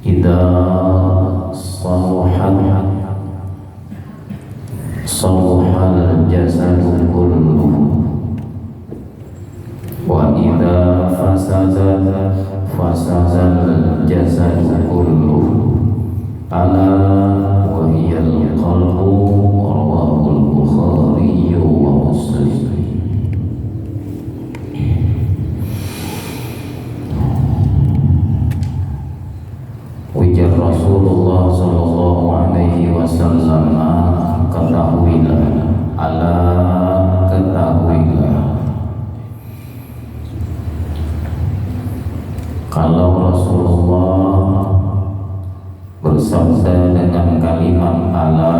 Idza saluhat saluhal jasadu kulluhu wa idza fasadat fasadal jasadu kulluhu ala wa hiyal qalbu rawahul Bukhari wa Muslim. Ujar Rasulullah sallallahu alaihi wasallam, ketahuilah, ala ketahuilah, kalau Rasulullah bersabda dengan kalimat ala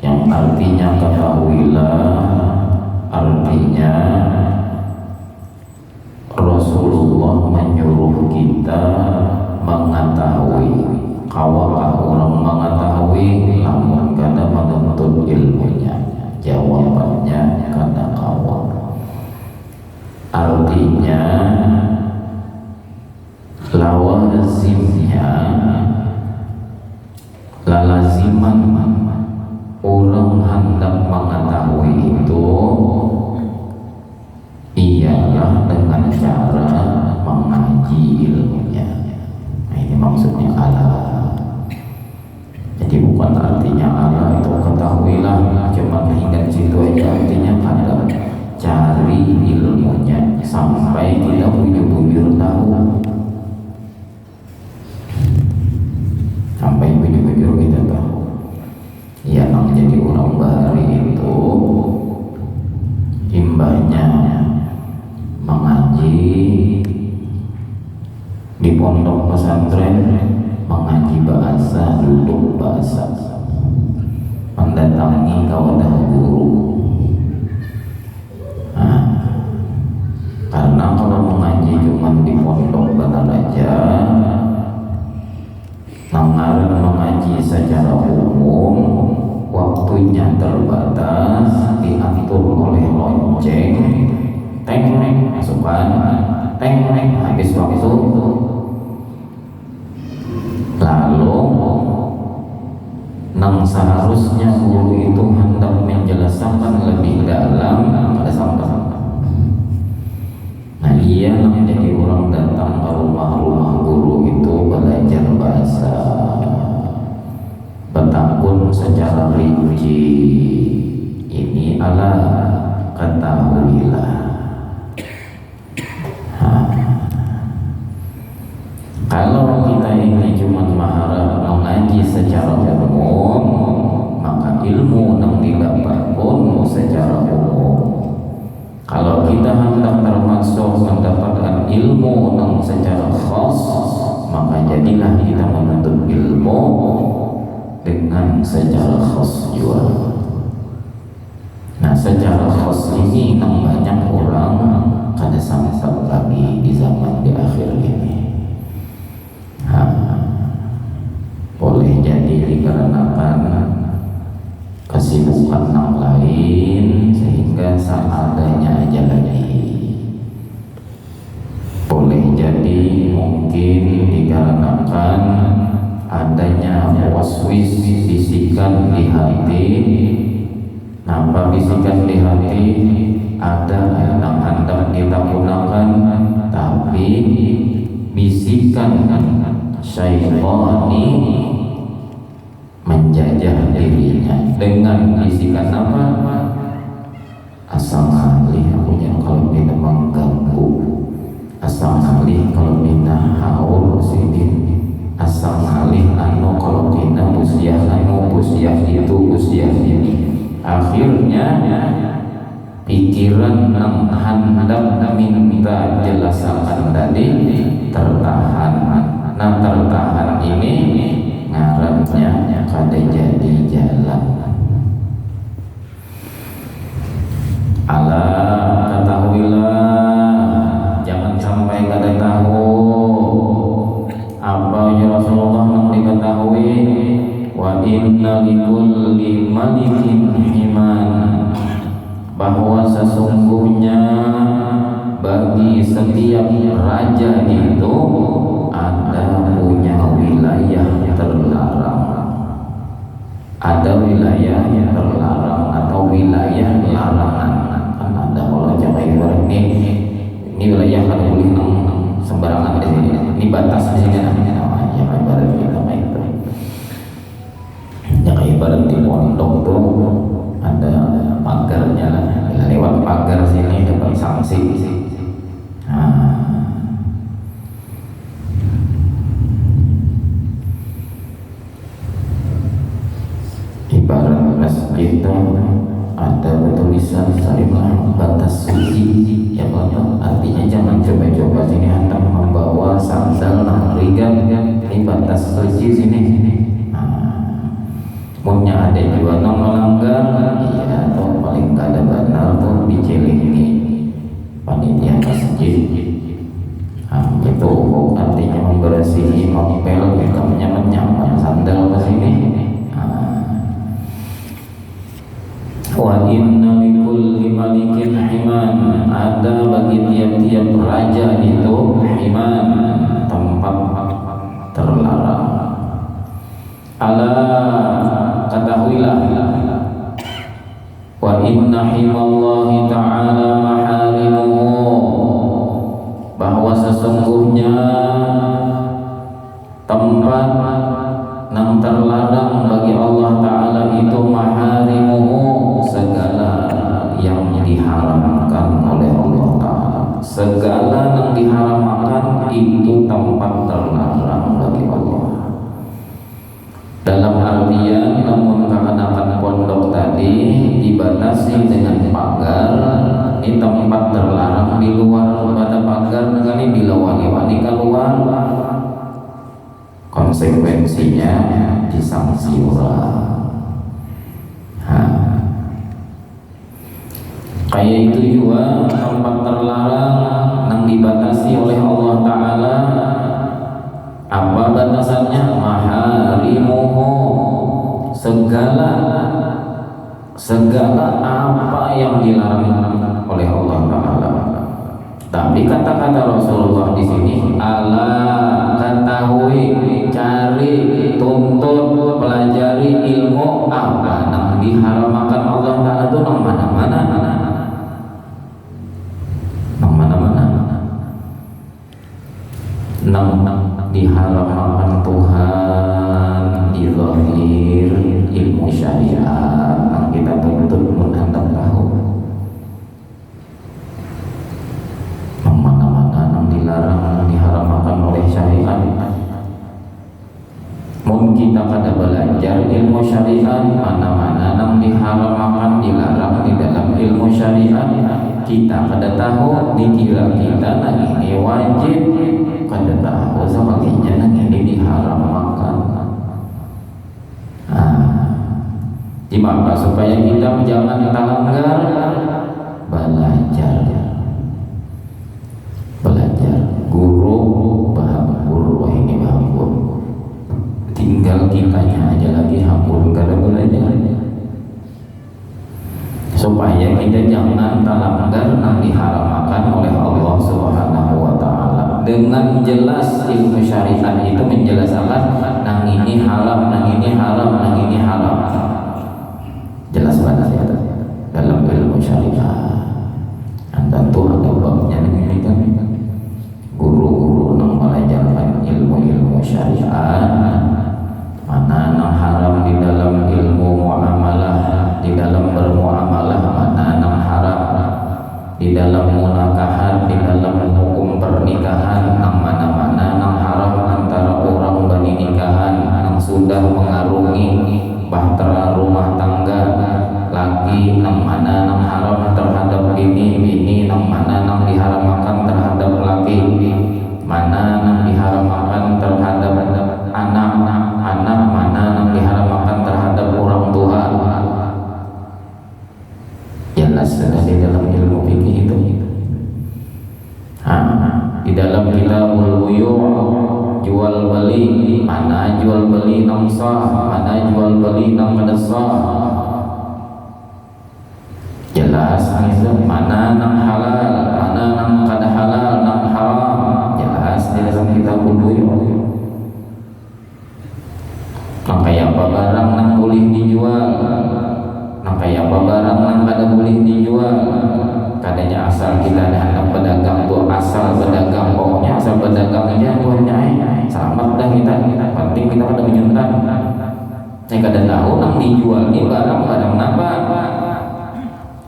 yang artinya ketahuilah, artinya Rasulullah menyuruh kita mengetahui. Kawakah orang mengetahui namun kada menuntut ilmunya? Jawabannya kada kawak. Artinya lawazimnya, lalaziman orang hendak mengetahui itu ialah dengan cara mengaji ilmunya. Nah, ini maksudnya ala. Jadi bukan artinya ala itu ketahuilah cuma ingat situ aja, artinya pada cari ilmunya sampai tidak bujur-bujur tahu, sampai bujur-bujur kita tahu. Ya, menjadi orang bari itu imbahnya mengaji di pondok pesantren, mengaji bahasa, duduk bahasa, mendatangi kawadah guru. Nah, karena kalau mengaji cuma di pondok benar aja, nangaran mengaji secara umum, waktunya terbatas, diatur oleh lonceng, teng masukkan, teng habis waktu. Lalu nang seharusnya guru itu hendak menjelaskan lebih dalam pada sampai. Nah, ia menjadi orang datang ke rumah-rumah guru itu belajar bahasa, bertakun secara rinci. Ini ala ketahuilah. Kalau kita ini cuma mengharap mengaji secara umum, maka ilmu yang didapat pun secara umum. Kalau kita hendak termasuk mendapatkan ilmu yang secara khas, maka jadilah kita menuntut ilmu dengan secara khas juga. Nah, secara khas ini yang banyak orang kada sampai lagi di zaman di akhir ini. Boleh jadi dikarenakan kesibukan yang lain sehingga seadanya aja lagi. Boleh jadi mungkin dikarenakan adanya waswis, bisikan di hati. Nampak bisikan di hati, ada yang hendak kita gunakan, tapi bisikan syaitani menjajah dirinya dengan bisikan apa? Asal ngalih punya kalau kita mengganggu, asal ngalih kalau kita haul sini, asal ngalih anu kalau kita usia anu usia itu usia ini. Akhirnya pikiran yang hendak minta jelasan tadi tertahan. Nah, tertahan ini ngarannya kada jadi jalan. Ala ketahuilah, jangan sampai kada tahu apa yang Rasulullah yang diketahui. Wa inna likulli malikin himan, bahwa sesungguhnya bagi setiap raja itu ada wilayah yang terlarang atau wilayah larangan. Kan ada kalau jaga ibarat ini wilayah kan boleh sembarangan di sini. Ini batas di sini namanya jaga ibarat kita itu. Jaga ibarat di pondok tuh ada pagarnya lah. Lewat pagar sini dapat sanksi. Ibarat masjid itu ada tulisan salimah batas suci ya Bapak, artinya jangan coba-coba sini hantam membawa sandal rigan ini batas suci sini. Punya ada juga yang melanggar ya, atau paling gak ada benar tuh diceling ini panitia masjid. Itu artinya membersihi mempel hitamnya menyampaikan sandal ke sini. Wa inna likulli malikin himan, ada bagi tiap-tiap raja itu himan, tempat terlarang. Ala ketahuilah, wa inna himallahi ta'ala maharimuhu, bahwa sesungguhnya tempat yang terlarang bagi Allah Ta'ala itu maharimuhu, segala yang diharamkan oleh Allah Ta'ala. Segala yang diharamkan itu tempat terlarang bagi Allah. Dalam artian namun keadaan pondok tadi dibatasi dengan pagar, ini tempat terlarang di luar pada pagar, dengan ini dilewati keluar, konsekuensinya disanksi orang. Kayak itu juga tempat terlarang yang dibatasi oleh Allah Ta'ala. Apa batasannya? Maharimuhu, segala apa yang dilarang oleh Allah Ta'ala. Tapi kata-kata Rasulullah di sini, ala ketahui, cari, tuntut, pelajari ilmu apa yang diharamkan Allah Ta'ala itu nang mana-mana. Diharamkan Tuhan di zahir ilmu syariat yang kita tuntut menghendak tahu. Mana-mana yang dilarang, diharamkan oleh syariat. Mungkin kita kada belajar ilmu syariat, mana-mana yang diharamkan, dilarang di dalam ilmu syariat, kita kada tahu, dikira kita nang ini wajib, kada tahu sebagainya nang ini diharamkan. Gimana supaya kita jangan melanggar? Belajar. Guru paham, guru ini paham guru. Tinggal kitanya aja lagi hapur kada belajar. Supaya kita jangan melanggar yang diharamkan oleh Allah Subhanahu wa Ta'ala. Dengan jelas ilmu syariat itu menjelaskan nang ini haram, nang ini haram, nang ini haram. Jelas banget ya dalam ilmu syariat. Tentu ada babnya ini kan. Guru-guru yang mengajarkan ilmu syariat, mana yang haram di dalam ilmu muamalah, di dalam bermuamalah, mana yang haram di dalam munakahat, di dalam hukum pernikahan, yang mana-mana yang haram antara orang bernikahan yang sudah mengarungi bahtera rumah tangga, laki yang mana yang haram terhadap bini, yang mana yang diharamkan terhadap laki, mana yang diharamkan terhadap anak, mana yang diharamkan terhadap orang tua. Jelas di dalam ilmu fikih itu. Di dalam kitabul buyu' jual beli, mana jual beli nang sah, mana jual beli nang kada sah. Jelas itu mana nang halal, mana nang kada halal, nang haram. Jelas di dalam kitabul buyu'. Kayak apa barang nang boleh dijual, adanya asal kita hendak berdagang tuh asal berdagang, pokoknya asal berdagang aja buahnya selamat dah kita penting kita pada menyentak. Saya kada tahu nang dijual ini barang apa,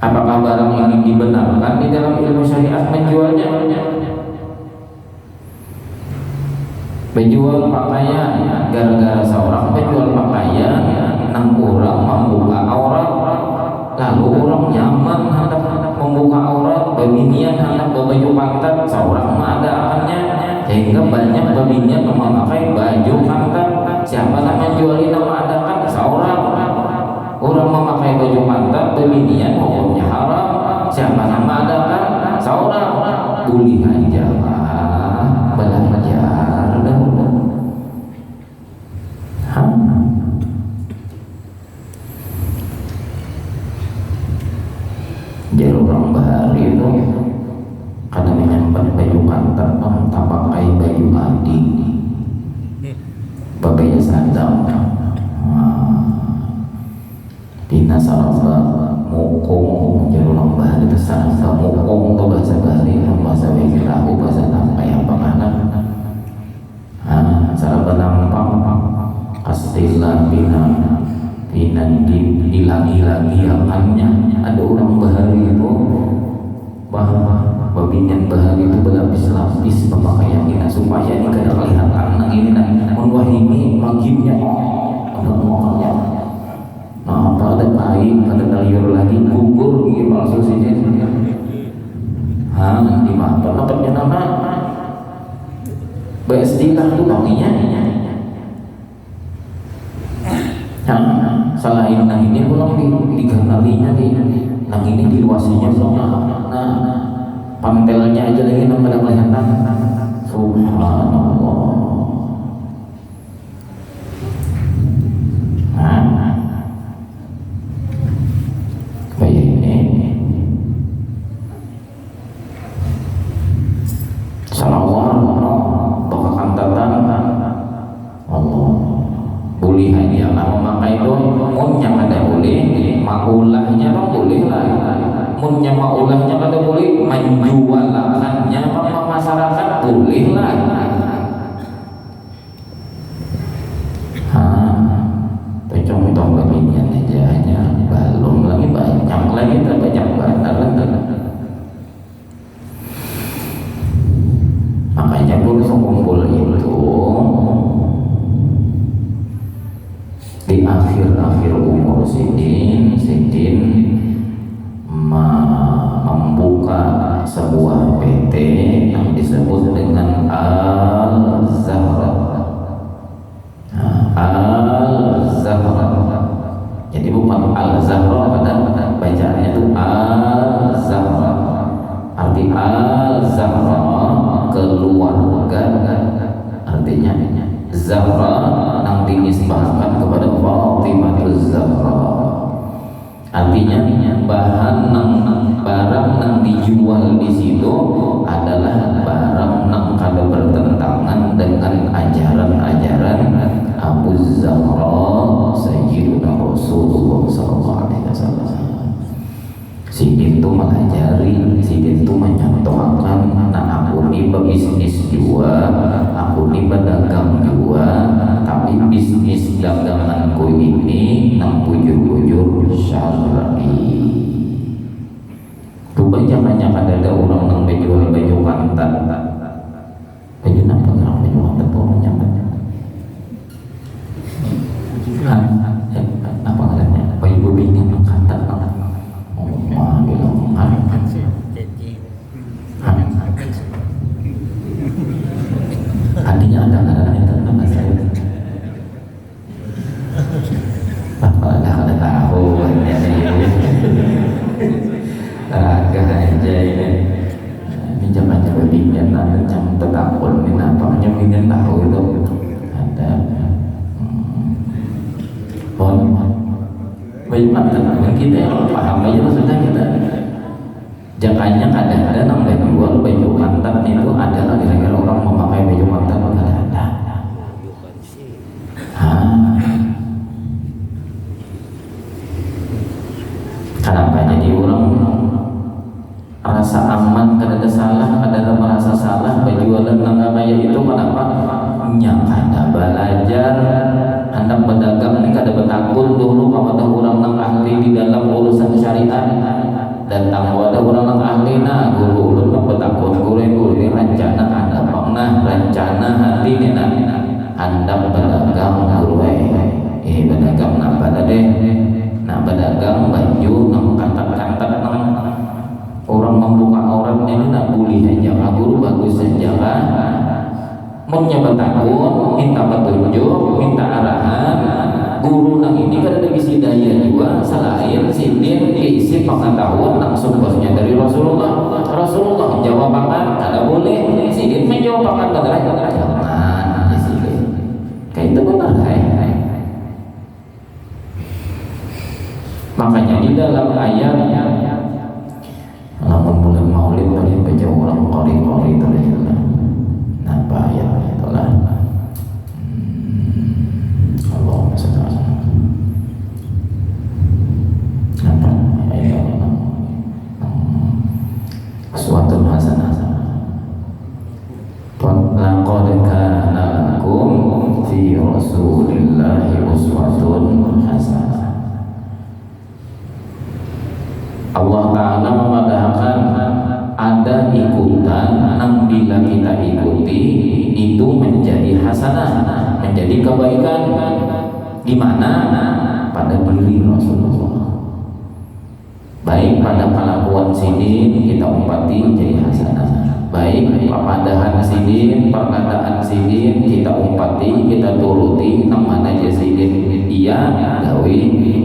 apakah barang ini dibenarkan di dalam ilmu syariat menjualnya. Menjual pakaian gara-gara seorang menjual pakaian nang orang membuka aurat, lalu orang nyaman hendak membuka aurat, bebinian hendak berbaju pantat, seorang mah ada akannya sehingga banyak bebinian memakai baju pantat. Siapa yang menjual nama ada kan seorang orang memakai baju pantat bebinian hukumnya haram. Siapa nama ada kan seorang boleh aja lah belajar dahulu. Jadi orang bahari itu karena menyimpan baju pantat tak pakai baju adik pakai sandal dina saraba mukung. Jadi orang bahari itu sandal mukung itu bahasa bahari, bahasa Wikirahu, bahasa kayak apa mana saraba nampang pastilah bina dilagi-lagi akannya. Ada orang bahari itu bahwa babinyan bahari itu berlapis-lapis pemakaian kita supaya ini kada kelihatan nang ini menwahimi magibnya ada muaknya. Nah, apa ada kain, ada taliur lagi gugur gitu palsu sih. Di mana dapatnya nama beristilah tuh banginya. Selain nang ini belum diganalinya nang ini diluasinya belum. Pantelnya aja lagi nang pada kelihatan. Subhanallah. Kayak ini. Salawat bakal kantatan Allah. Boleh hanya nama memakai itu munnya kada boleh, maulahnya bang boleh lah. Munnya maulahnya kada boleh, menjualakannya bang masyarakat boleh lah. Contoh beginian aja hanya belum lagi banyak lagi banyak banget. Makanya pun kumpul itu di akhir-akhir umur Sidin membuka sebuah PT yang disebut dengan Al-Zahra. Al-Zahra. Jadi bukan Al-Zahra, pada bacaannya itu Al-Zahra. Arti Al-Zahra keluarga, artinya Zahra yang dinisbahkan kepada Fatimah Zahra. Artinya barang yang dijual di situ adalah barang yang kada bertentangan dengan ajaran-ajaran Abu Zahra Sayyiduna Rasulullah SAW. Sidin itu mengajari, Sidin itu menyontohkan, nah aku ini berbisnis juga, aku ini berdagang juga, tapi bisnis daganganku ini nang bujur-bujur syar'i. Tuh banyak ada orang nang menjual baju pantat. Baju apa orang baju pantat tuh banyak. Apa katanya? Baju bingit pantat. Artinya ada tentang saya. Bapak ada tahu raga aja ini. Pinjam-pinjam bebingan ada jam tertakun ini nampaknya bebingan tahu itu ada. Bagaimana kita yang paham aja maksudnya kita. Jakanya kadang-kadang nang jual baju pantat itu adalah kira-kira orang memakai baju pantat ada. Kenapa jadi orang rasa kada salah, kada merasa salah berjualan nang kaya itu kenapa? Nya kada belajar, hendak berdagang ini kada bertakun dulu kepada orang nang ahli di dalam urusan syariat. Datang kepada orang nang ahli nah guru ulun nang bertakun guru ini rencana ada pernah rencana hati ni nak hendak berdagang guru berdagang apa tadi? Nak berdagang baju nang kantat-kantat nang orang membuka orang ini nak boleh aja guru bagus saja kan mencoba takut minta petunjuk minta arahan guru nang ini kan ada isi daya juga selain sindin isi pengetahuan nang sumbernya dari Rasulullah jawab akan kada boleh sindin menjawab akan kada jangan di sini kayak itu benar makanya di dalam ayat lamun bulan maulid boleh baca orang qori-qori itu apa ayat itulah Allahumma shalli ala apa ayat suatu hasanah laqad kana lakum fi rasulillahi uswatun hasanah. Allah Ta'ala memadahkan ada ikutan yang bila kita ikuti itu menjadi hasanah, menjadi kebaikan. Di mana? Pada diri Rasulullah. Baik pada kelakuan sidin kita umpati jadi hasanah. Baik papadahan sidin, perkataan sidin kita umpati, kita turuti, nang mana aja sidin iya gawe,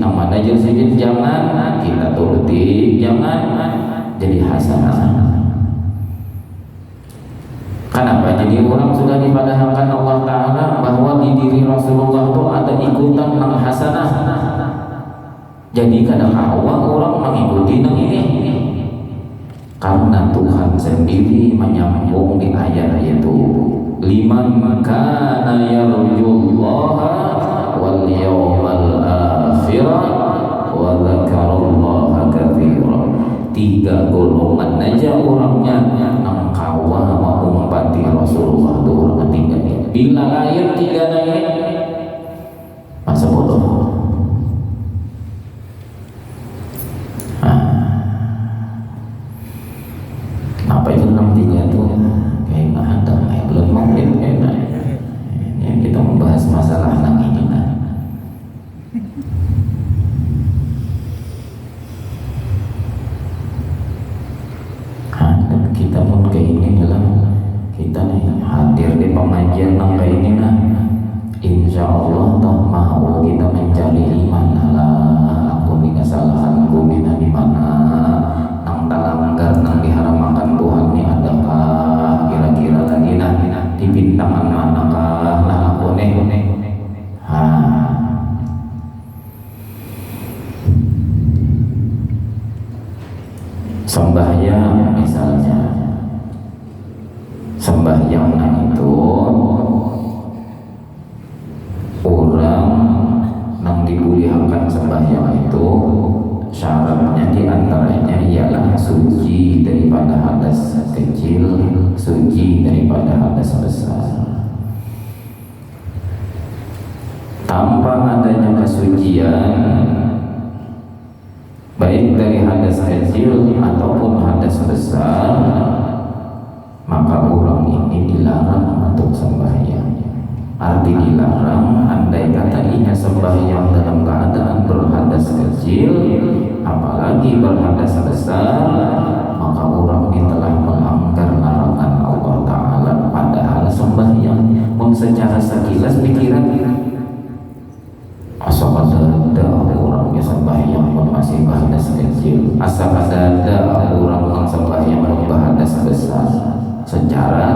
nang mana aja sidin jangan kita turuti, jangan jadi hasanah. Kenapa? Jadi orang sudah dipadahkan Allah Ta'ala bahwa di diri Rasulullah itu ada ikutan nang hasanah. Jadi kadang awal orang mengikuti nang ini karena Tuhan sendiri menyambung di ayat itu liman kana yarjullaha wal yawmal akhirah wa dzakarallaha katsiran. 3 golongan aja orangnya nang kawa mengumpati Rasulullah itu orang ketiga ini. Bila ayat 3 ini masa bodoh. Apa itu 63 itu kayak nggak ada, belum mungkin enak. Ini kita membahas masalah nang ini nah. Kita pun kayak ini lah, kita nih hadir di pengajian nang kayak ini nah. Insya Allah toh mau kita mencari iman lah. Aku nih kesalahanku mina di mana nang talanggar nang diharamakan Tuhan nih adakah kira-kira lagi nah di bintangan manakah nah aku nih sembahyang misalnya sembahyang itu orang nang dibulihakan sembahyang itu syaratnya diantaranya ialah suci daripada hadas kecil, suci daripada hadas besar. Tanpa adanya kesucian baik dari hadas kecil ataupun hadas besar, maka orang ini dilarang untuk sembahyang. Arti dilarang, andai kata ia sembahyang dalam keadaan berhadas kecil, apalagi berhadas besar, maka orang ini telah melanggar larangan Allah Ta'ala. Padahal sembahyang pun secara sekilas pikiran asal ada orangnya sembahyang pun masih berhadas kecil, asal ada orang yang sembahyang pun berhadas besar secara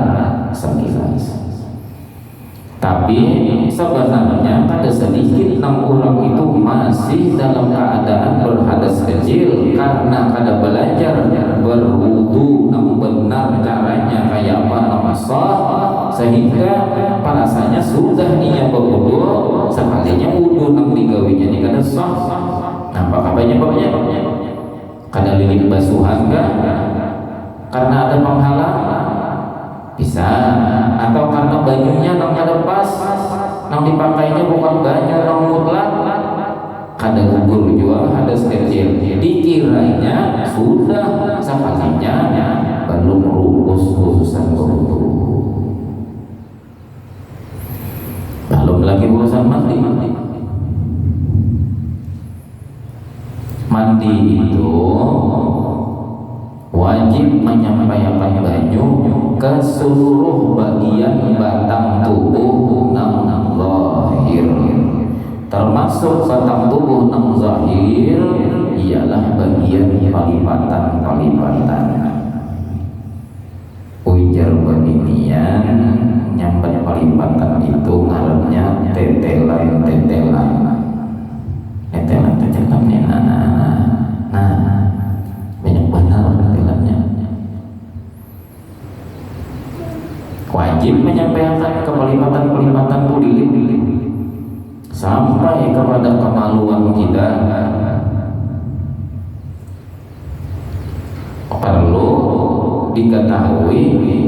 sekilas. Tapi sebenarnya ada sedikit 6 orang itu masih dalam keadaan berhadas kecil karena kada belajar berwudu yang benar caranya kayak apa nama sah, sehingga rasanya sudah ia berwudu sekalinya wudu nang digawinya ini kada sah. Apa kabarnya bapaknya? Kada lili basuhan kah? karena ada penghalang bisa, atau karena bajunya nang kada pas, nang dipakainya bukan baju nang mutlak, kada gugur juga, ada steril, dikiranya sudah sekalinya belum rukus urusan berwudu, belum lagi urusan mandi. Mandi itu wajib menyampaikan baju ke seluruh bagian batang tubuh nang zahir, termasuk batang tubuh nang zahir ialah bagian palipatan. Ujar peninian nyampe palipatan itu ngarannya tetelan. Nah, banyak benar tetelannya. Wajib menyampaikan ke pelipatan tulilit sampai kepada kemaluan kita. Perlu diketahui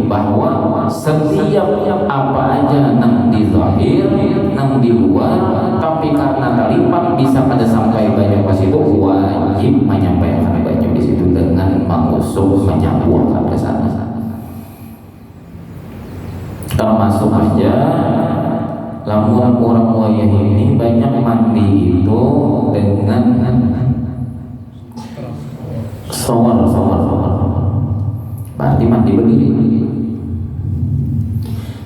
bahwa setiap apa aja nang di zahir, nang di luar, tapi karena kalimat bisa pada sampai banyak pas itu wajib menyampaikan banyak di situ dengan mengusung menyampaikan ke sana. Termasuk aja lamun orang wayah ini banyak mandi itu dengan shower, berarti mandi berdiri.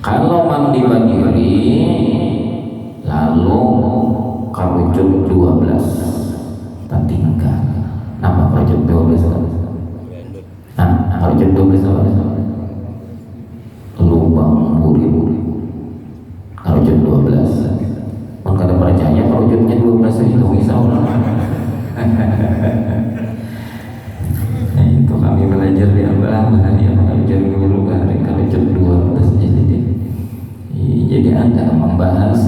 Kalau mandi berdiri lalu kerucut 12 tadi enggak, nama kerucut 12 kerucut 12 lubang buri kerucut 12. Kalau kada percaya kerujutnya 12 itu bisa itu kami belajar di Al-Bahari yang belajar dulu kalau jam 12 jadi Anda membahas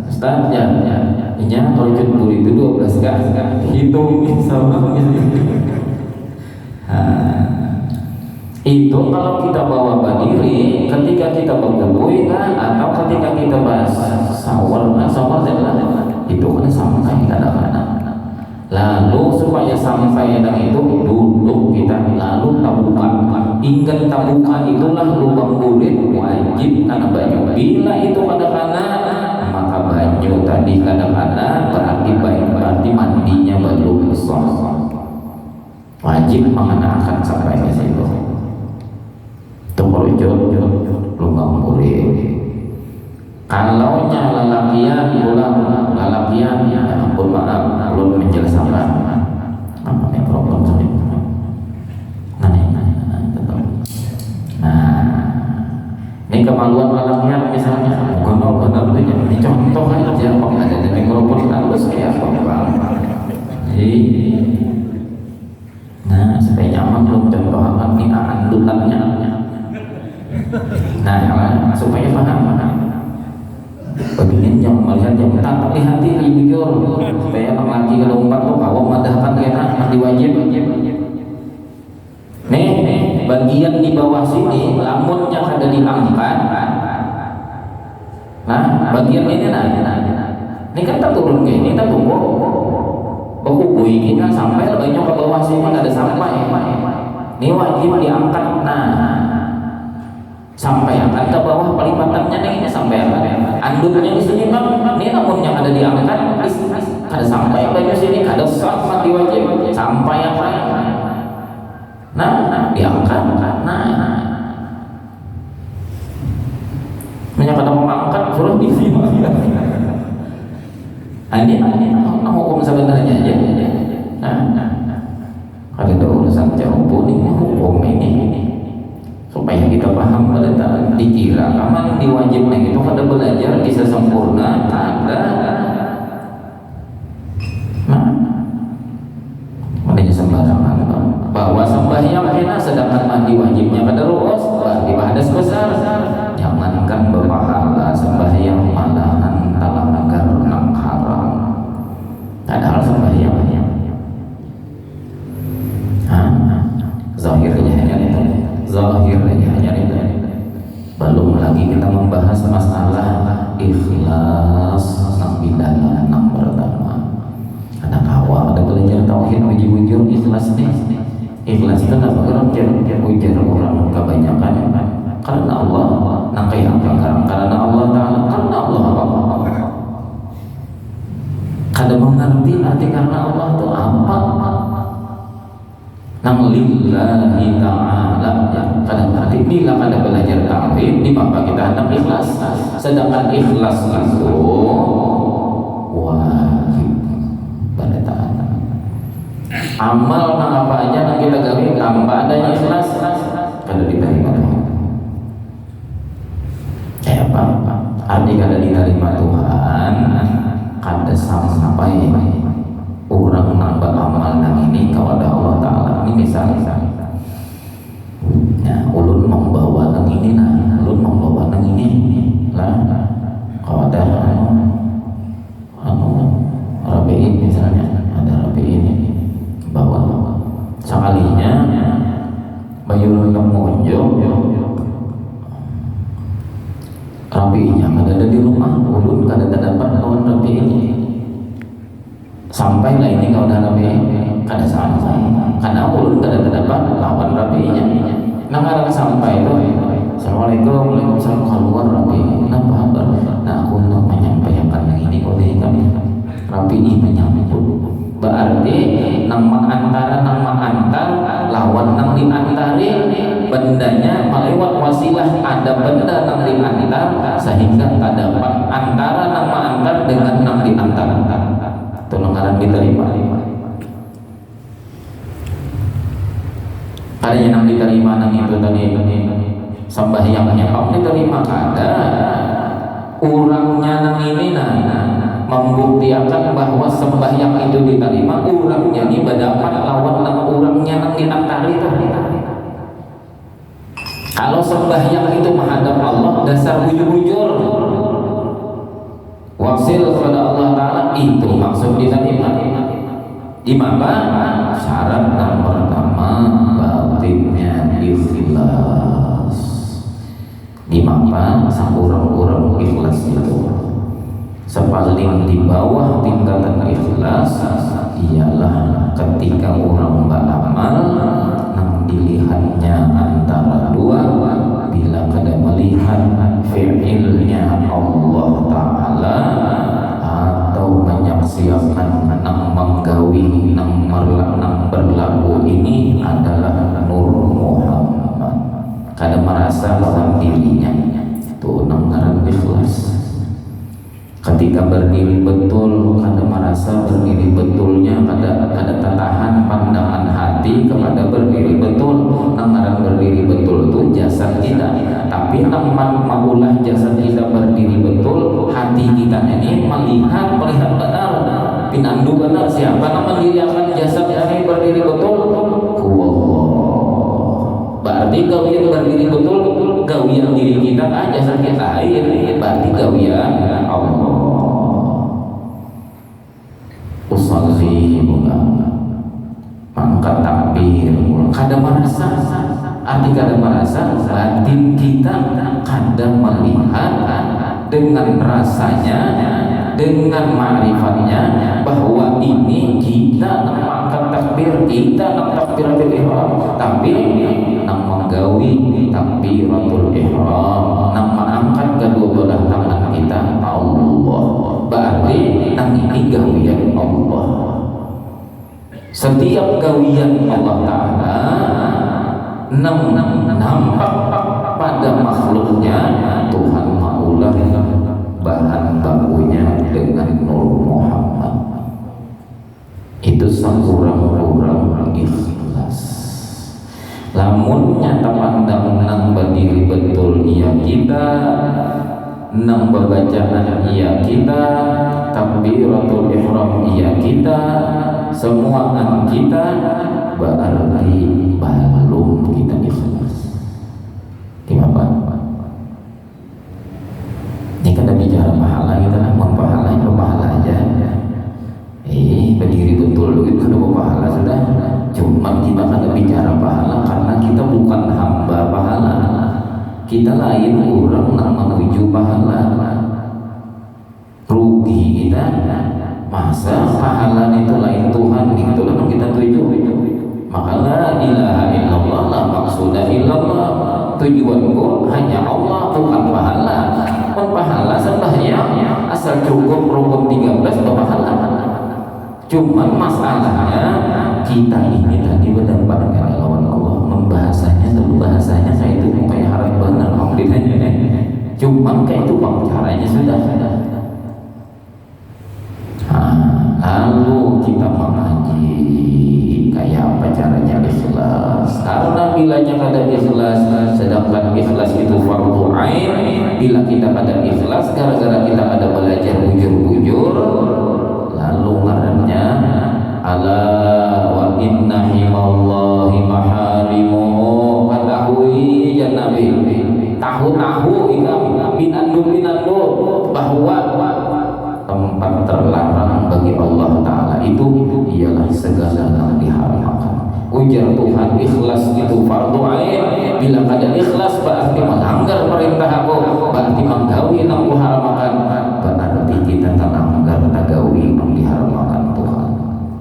Ustaz ya kalau jam 10 itu 12 kan hitung sama itu kalau kita bawa berdiri ketika kita berwudu atau ketika kita bahas sawar itu kan sampai kadang-kadang. Lalu supaya sampai yang itu duduk kita, lalu tabuka. Ingat tabuka itulah lubang kulit wajib karena baju. Bila itu kadang-kadang maka baju tadi kadang-kadang berarti mandinya belum sah. Wajib mengenakan sampai ke situ. Terujud lubang kulit. Kalau lalakian ya ampun maaf belum menjelaskan apa yang problem tadi. Ini kemaluan lalakian misalnya bukan ini contoh aja pakai ada mikrofon halus kayak apa. Nah supaya nyaman belum contoh apa nih andutannya. Nah supaya paham. Begini yang melihat yang tak hati jujur supaya laki kalau umpat tuh kawam madahkan kita mandi wajib. Nih bagian di bawah sini lamunnya ada diangkat. Nah bagian ini ini kan tak turun ke ini tak tunggu hubungi kita sampai banyak ke bawah sini ada sampai. Ini wajib diangkat. Sampai angkat ke bawah pelipatannya nih sampai anduknya di sini bang. Ini namun yang ada diangkat ada sampai baju sini ada sama di wajib sampai apa? Diangkat. Menyangka mengangkat suruh di sini. Ini hukum sebenarnya aja. Kalau ada urusan jauh pun ini hukum ini. Supaya kita paham pada dikira amal diwajibkan itu kada belajar bisa sempurna ada makanya sembarangan bahwa sembahyang hina sedangkan mandi wajibnya pada ruus di hadas besar jangankan berpahala sembahyang malahan dalam agar nang haram padahal sembahyang zahirnya hanya itu membahas masalah ikhlas nang bidana nang pertama. Anak awal ada belajar tauhid ujung-ujung ikhlas nih. Ikhlas itu apa orang ujar orang kebanyakan karena Allah nang kayak karena Allah Taala karena Allah kada mengerti arti karena Allah itu apa nang lillahi ta'ala kada ngerti bila kada belajar tauhid di maka kita hendak ikhlas sedangkan ikhlas itu wajib pada taat amal nang apa aja nang kita gawe tanpa adanya ikhlas kada diterima kayak apa arti kada diterima Tuhan kada sampai orang nambah amal nang ini kepada Allah Ta'ala. Ini misalnya ya, ulun membawa nang ini ulun membawa nang ini lah kepada rapiin misalnya ada rapiin ini bawa sekalinya bayul mengunjung rapiinnya ada di rumah ulun kada dapat lawan rapi ini sampai lah ini kau dalam kada sampai karena ulun kada dapat lawan rapinya nah kalau sampai itu assalamualaikum waalaikumsalam keluar rapi nah aku untuk menyampaikan yang ini kau dari kami rapi ini menyambut berarti nang antar lawan nang diantari bendanya melewat wasilah ada benda nang diantar sehingga terdapat antara nang antar dengan nang diantar tolong akan diterima ada yang nang diterima nang itu tadi sembahyangnya kau diterima kada orangnya nang ini membuktikan bahwa sembahyang itu diterima orangnya ini berdapat lawan nang orangnya nang diantari itu. Kalau sembahyang itu menghadap Allah dasar bujur-bujur wasil kepada Allah Ta'ala itu maksud diterima di mana syarat yang pertama batinnya ikhlas di mana kurang-kurang ikhlas itu sepaling di bawah tingkatan ikhlas ialah ketika orang beramal yang dilihatnya antara dua bila kada melihat fi'ilnya Allah Ta'ala atau menyaksikan nang menggawi nang berlaku ini adalah Nur Muhammad kada merasa lawan dirinya itu nang ngaran ikhlas ketika berdiri betul kada merasa berdiri betulnya kada tertahan pandangan hati kepada berdiri betul nang ngaran berdiri betul itu jasad kita tapi nang maulah jasad kita berdiri betul hati kita ini melihat benar pinandu benar siapa nang mendirikan jasad ini berdiri betul Allah berarti gawian berdiri betul gawian diri kita kan jasad kita ini berarti gawian Allah usalli mangkat takbir kada merasa arti kada merasa batin kita kada melihat dengan rasanya dengan ma'rifatnya bahwa ini kita mangkat takbir kita takbiratul ihram tapi nang menggawi takbiratul ihram nang mengangkat kedua belah tangan kita Allah berarti nang ini gawian Allah setiap gawian Allah Ta'ala nampak pada makhluknya Tuhan maulah bahan bakunya dengan Nur Muhammad itu sekurang-kurang ikhlas lamun nyata pandang nang berdiri betul iya kita nang bacaan iya kita takbiratul ihram iya kita semua an kita berarti belum kita ikhlas gimana ini kan ada bicara pahala kita lah mau pahala itu pahala aja berdiri betul itu kan pahala sudah cuma kita kan ada bicara pahala karena kita bukan hamba pahala kita lain orang nak menuju pahala, rugi kita. Masa pahala itu lain Tuhan gitu kan kita tuju. Maka la ilaha illallah, la maqsuda illallah, tujuanku hanya Allah bukan pahala. Pun pahala sembahyang asal cukup rukun 13 pahala. Cuman masalahnya kita ini tadi mendapatkan lawan Allah, membahasanya dulu bahasanya kayak itu kayak harap benar alhamdulillah. Cuman kayak itu bang caranya sudah. Lalu kita mengaji kayak apa caranya ikhlas. Karena bilanya kada ikhlas, sedangkan ikhlas itu fardu ain. Bila kita kada ikhlas gara-gara kita ada belajar bujur-bujur, lalu ngarannya ala wa inna himallahi maharimuhu, ketahui ya Nabi, tahu binandu bahwa tempat terlarang bagi Allah Ta'ala itu ialah segala yang diharamkan. Ujar Tuhan, ikhlas itu fardu ain. Bila kada ikhlas berarti melanggar perintah aku, berarti menggawi yang kuharamakan, berarti kita melanggar tagawi yang diharamakan Tuhan.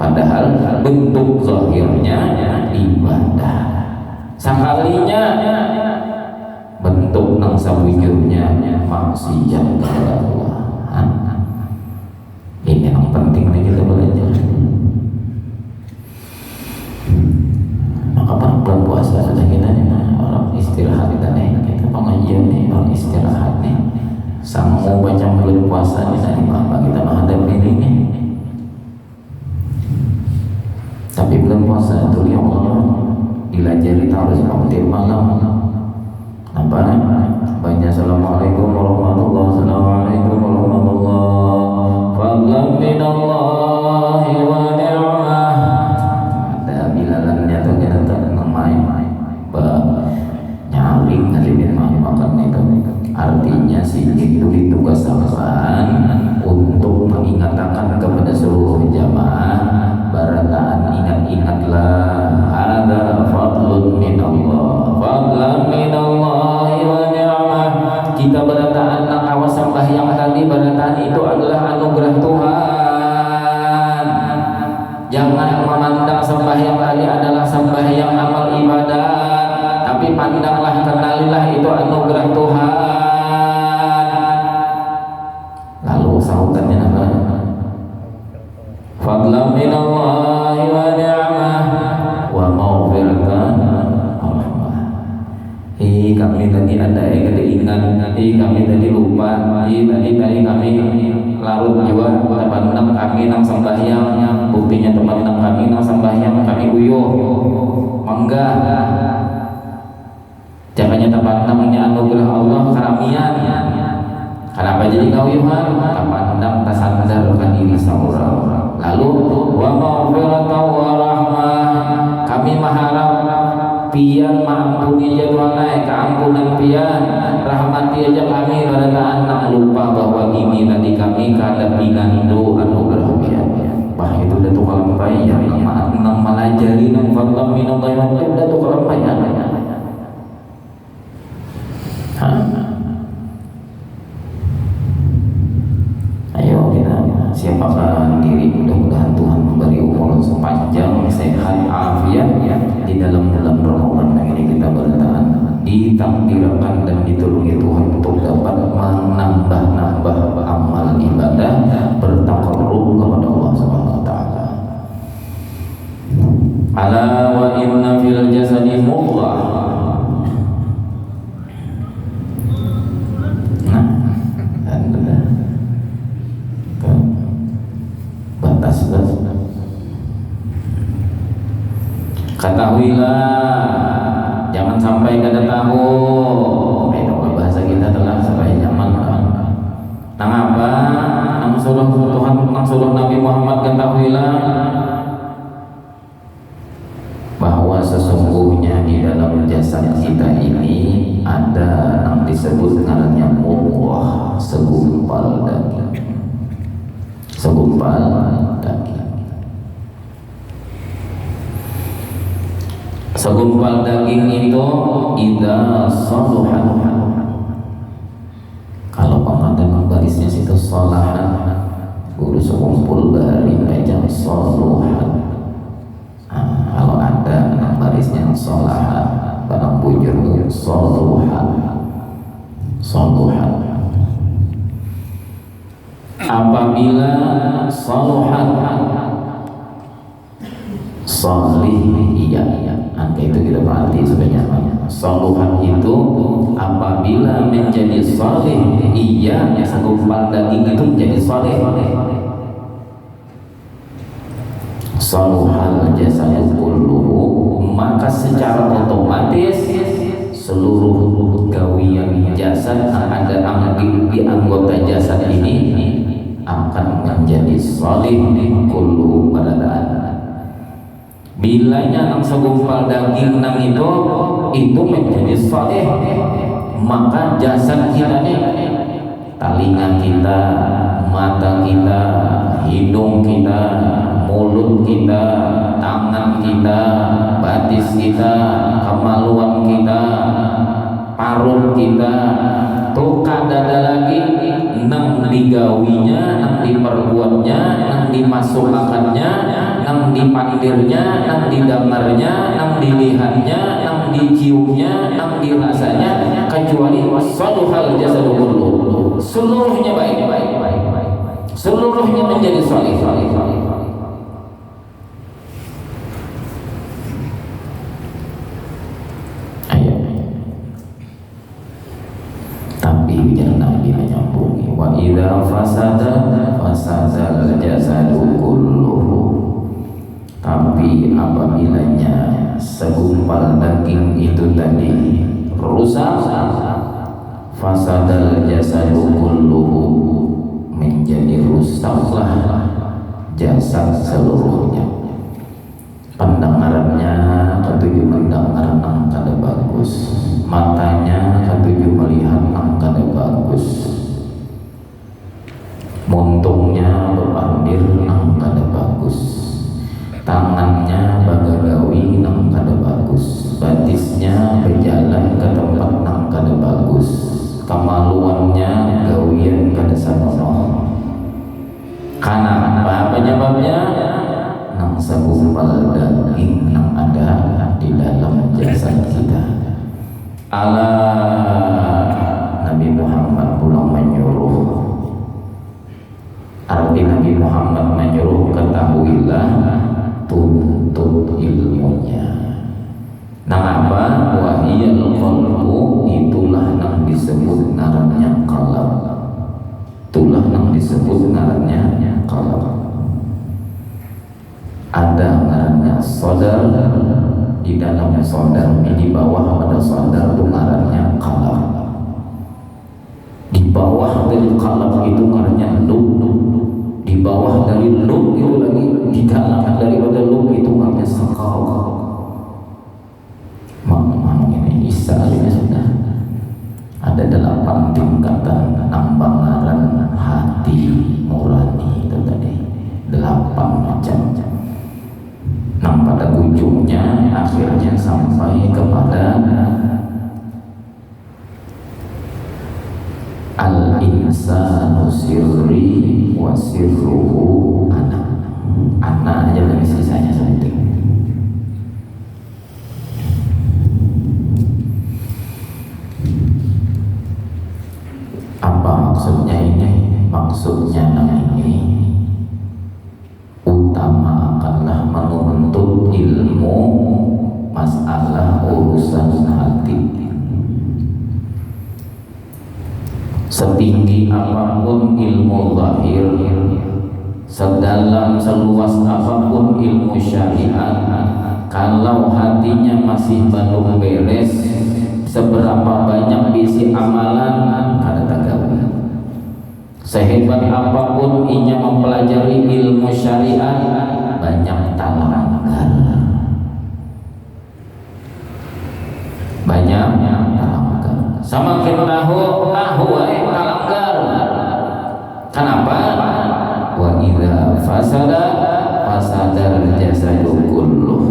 Padahal bentuk zahirnya ibadah, sekalinya bentuk nang sabujurnya maksiat kepada Allah. Ini yang penting nih kita belajar. Maka bulan puasa sudah kita orang istirahat kita nih, kita pengajian nih orang istirahat nih. Sanggup baca bulan puasa nih tadi apa kita menghadapi ini nih. Tapi bulan puasa itu ya Allah dilajari harus bangun malam. Apa? Banyak assalamualaikum warahmatullahi wabarakatuh. Fadlan minallahi wa ni'mah. Ada bilalannya tuh kita main nyaling ngalimin makan itu. Artinya sih itu ditugaskan untuk mengingatkan kepada seluruh jamaah, barataan ingat-ingatlah ada fadlun minallah, fadlan minallahi wa ni'mah. Kita barataan awas sembahyang tadi, barataan itu adalah anugerah Tuhan. Jangan memandang sembahyang tadi adalah sembahyang amal ibadah, tapi pandanglah, kenalilah itu anugerah Tuhan. Lalu sautannya apa? Fadlan minallahi wa ni'mah wa maghfiratan. Kami tadi ada yang ingat, kami tadi lupa, tadi kami larut juga, teman-teman kami nang sembahyang, buktinya teman-teman kami nang sembahyang kami uyuh, mangga. Jangannya teman-temannya anugerah Allah karamian. Kenapa jadi kauyuhan? Teman-teman tersandarkan diri seorang. Lalu wa maghfiratan wa rahmah, kami mengharap pian maampuni aja Tuhan, keampunan pian, rahmati aja kami pada anak lupa bahwa ini tadi kami kada pinandu anugerah pian. Bah itu udah tuh kalau ya, nang melajari nang fadlan minallahi wa ni'mah udah tuh kalau ya. Ayo kita siapkan diri, mudah-mudahan Tuhan memberi umur sepanjang, sehat, afiat ya di dalam bulan Ramadan ini kita bertahan, ditakdirkan dan ditolongi Tuhan untuk dapat menambah-nambah amal ibadah, bertakarrub kepada Allah Subhanahu wa taala. Ala wa inna fil jasadi mudghah. Ketahuilah, jangan sampai kada tahu. Itu bahasa kita adalah supaya zaman. Nang apa? Nang suruh Tuhan, nang suruh Nabi Muhammad, ketahuilah bahwa sesungguhnya di dalam jasad kita ini ada yang disebut namanya mudghah, segumpal daging. Segumpal daging. Segumpal daging itu idza saluhat, kalau pemadaman barisnya situ salahan, guru sekumpul bari baca saluhat. Kalau ada barisnya salahan, barang bujur saluhat, saluhat. Apabila saluhat salih, iya, angka itu kita berarti sebenarnya saluhat itu apabila menjadi salih, iya, segumpal daging itu menjadi salih. Saluhal jasadu kulluhu, maka secara otomatis seluruh gawian jasad yang ada di anggota jasad ini akan menjadi salih kulluhu baradaan. Bilanya nang segumpal daging nang itu menjadi salih, maka jasad kita nih, telinga kita, mata kita, hidung kita, mulut kita, tangan kita, batis kita, kemaluan kita, parut kita, tuh kadada lagi nang digawinya, nang diperbuatnya, nang dimasukkannya, nang dipandirnya, nang didengarnya, nang dilihatnya, nang diciumnya, nang dirasanya, kecuali saluhal jasadu kulluhu, seluruhnya baik, seluruhnya menjadi salih. Tapi bicara Nabi menyambungi, wa idza fasada fasadal jasadu kulluhu. Tapi apabila segumpal daging itu tadi rusak, fasadal jasadu kulluhu, menjadi rusaklah jasad seluruhnya. Pendengarannya ketujuh mendengar nang kada bagus, matanya ketujuh melihat nang kada bagus, muntungnya bepandir nang kada bagus, tangannya bagagawi nang kada bagus, batisnya berjalan ke tempat nang kada bagus, kemaluannya gawian kada sanono. Karena apa penyebabnya? Nang segumpal daging nang ada di dalam jasad kita. Nabi Muhammad pulang menyuruh. Arti Nabi Muhammad menyuruh, ketahuilah, tuntut ilmunya. Nang apa? Wahiyal qalbu, itulah nang disebut ngarannya qalb. Itulah nang disebut ngarannya qalb. Ada ngarannya sadar, di dalamnya sadar, di bawah pada sadar itu ngarannya qalb. Di bawah dari qalb itu ngarannya lub. Di bawah dari lub itu lagi, di dalam daripada lub itu ngarannya sakal. Ini Isa ini sudah ada 8 tingkatan nambangaran hati nurani itu tadi, 8 macam. Nah, pada ujungnya akhirnya sampai kepada al-insanu sirri wa sirruhu ana aja lagi sisanya sedikit. Apa maksudnya ini? Maksudnya ini utama akanlah menuntut ilmu masalah urusan hati. Setinggi apapun ilmu zahir, sedalam seluas apapun ilmu syariat, kalau hatinya masih belum beres, seberapa banyak isi amalan kada tagawi. Sehebat apapun inya mempelajari ilmu syariat, banyak talanggar, banyak talanggar. Semakin tahu talanggar. Kenapa? Wa idza fasada fasadal jasadu kulluh.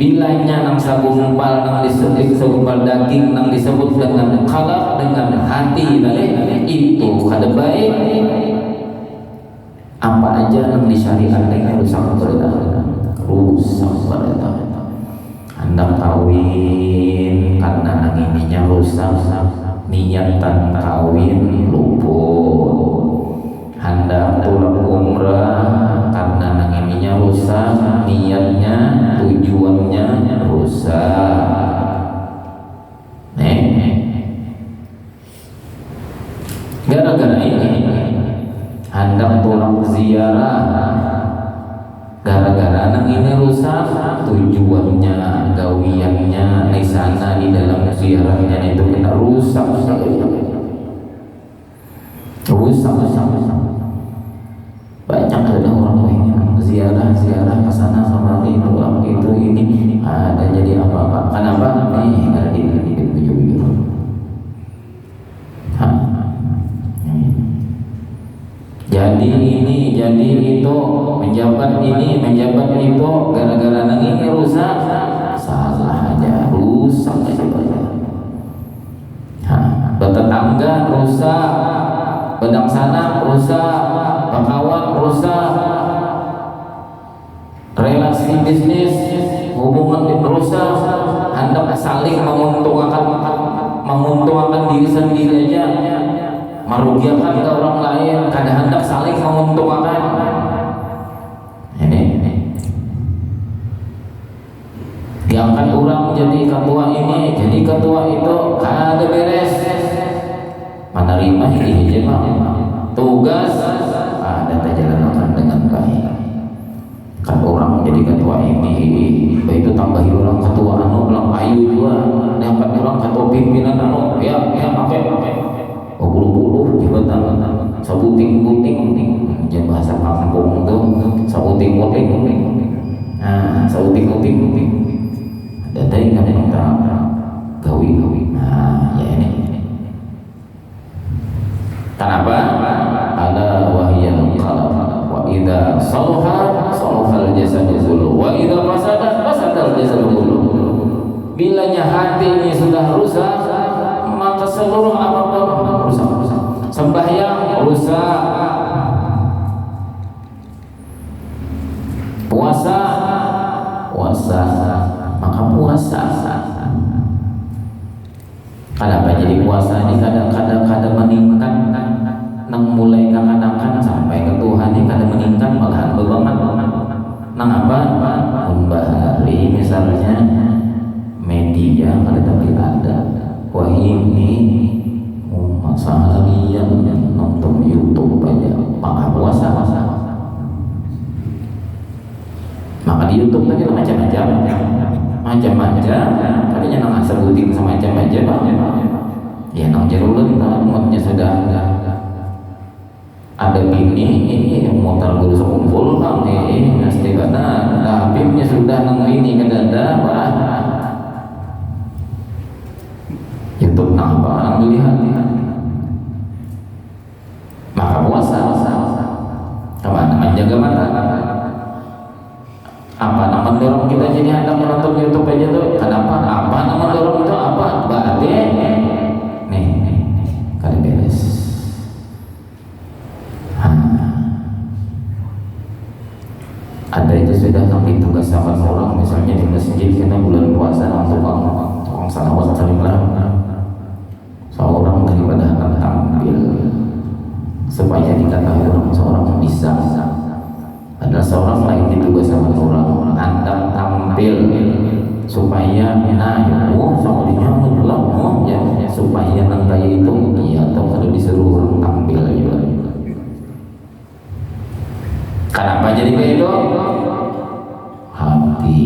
bilanya nang sagumpal nang disebut sagumpal daging nang disebut dengan qalb dengan hati itu kada baik. Apa aja nang disyariatkan rusak berita hendak kawin karena nang ininya rusak, niatan kawin luput. Hendak pulang umrah karena nang ininya rusak, niatnya tujuannya rusak. Gara-gara ini hendak pulang ziarah gara-gara nang ini rusak, tujuannya gawiannya di sana di dalam ziarahnya itu kena rusak. Banyak ada orang yang ziarah ke sana kemari itu ini ada jadi apa-apa. Kenapa? Karena di ujung-ujung. Jadi ini, jadi itu, menjabat ini, menjabat itu, gara-gara nang ini rusak, salah aja, rusak aja banyak. Bertetangga rusak, bedang sana rusak, berkawan rusak, relasi bisnis, hubungan rusak, hendak saling menguntungkan diri sendiri aja, merugikan ke orang lain, kadang hendak saling menguntungkan. Ini diangkat orang jadi ketua ini, jadi ketua itu, kada beres. Menerima ini aja mah tugas ada terjalankan dengan baik. Kan orang jadi ketua ini, itu tambahi orang ketua orang ayu juga, diangkat orang ketua pimpinan ya pakai bulu-bulu jabatan sabuting-buting jangan bahasa kampung tuh sabuting-buting sabuting-buting ada tadi kan kita gawi ya ini kenapa ada wahyal qalb wa idza salaha al-jasadu kullu wa idza fasada al-jasadu kullu. Bilanya hati ini sudah rusak maka seluruh apapun rusak. Sembahyang rusak, puasa maka puasa. Kenapa jadi puasa ini kadang-kadang meningkat nang mulai kekanakan sampai ke Tuhan ini kadang meningkat malahan bebangan. Nang apa? Bahari misalnya media kada tapi ada. Wah ini seharian nonton YouTube aja maka puasa. Maka di YouTube tadi macam-macam tadinya nang sebutin semacam-macam ya nang jerulun umatnya sudah ada bini motor guru sekumpul bang pasti karena habibnya sudah nang ini kadada YouTube nang apa nang dilihat maka puasa kemana menjaga mata apa nama mendorong kita jadi hendak menonton YouTube aja tuh kenapa apa nama mendorong itu apa berarti nih kada beres ada itu sudah sampai tugas sama orang misalnya di masjid kita bulan puasa tukang salawat salimlah seorang daripada akan tampil supaya dikatakan orang seorang bisa adalah seorang lain ditugas sama orang hendak tampil supaya sama dinyamut lah supaya nanti itu atau kalau disuruh orang tampil juga. Kenapa jadi kayak itu? Hati.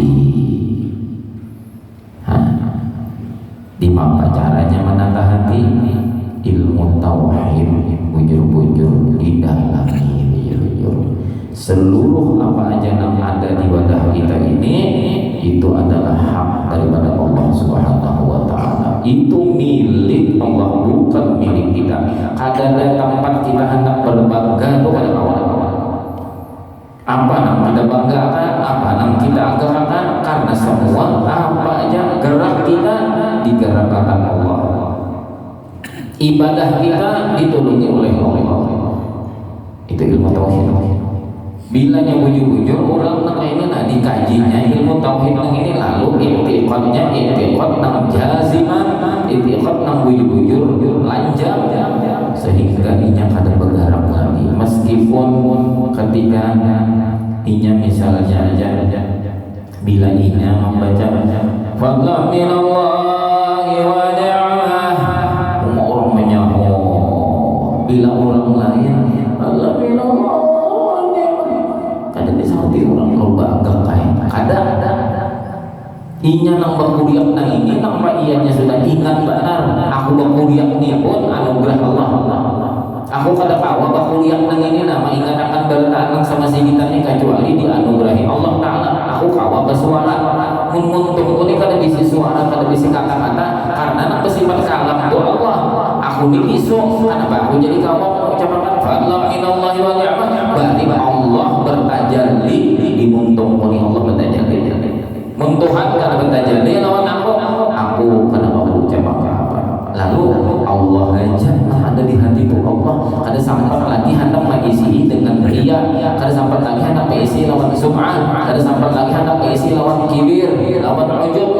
Di mana caranya menata hati? Ilmu tauhid bujur-bujur didalami bujur-bujur. Seluruh apa aja yang ada di wadah kita ini itu adalah hak daripada Allah Subhanahu wa taala. Itu milik Allah bukan milik kita. Kadang tempat kita hendak berbangga itu pada awal-awal. Apa yang kita banggakan, apa yang kita agarakan karena semua keberkahan Allah. Ibadah kita ditulungi oleh Allah. Itu ilmu tauhid. Bila nya bujur-bujur orang nang ini nak dikajinya ilmu tauhid nang ini lalu i'tiqadnya i'tiqad nang jaziman, i'tiqad nang bujur-bujur lanjang sehingga inya kada bergerak lagi meskipun ketika inya misalnya bila inya membaca fadlan minallahi wa ni'mah orang menyaho bila orang lain fadlan minallahi kada disauti orang loba agak kain kada inya nang berkuliah nang ini nampak ianya sudah ingat benar aku berkuliah ini pun anugerah Allah. Aku kada kawa berkuliah nang ini nama ingat akan bertahan sama si kita ini kecuali dianugerahi Allah Ta'ala. Aku kawa bersuara mun tunggu kada bisi suara kada bisi kata-kata karena nang bersifat kalam itu Allah. Aku ini isu kenapa aku jadi kawa mengucapkan fadlan minallahi wa ni'mah berarti Allah bertajalli di muntung puni Allah bertajalli Tuhan karena bertajalli lawan aku kenapa aku ucap apa lalu Allah aja ada di hati itu Allah kada sampai lagi hendak mengisi dengan ria kada sampai lagi hendak mengisi lawan sum'ah kada sampai lagi hendak mengisi lawan kibir lawan ujub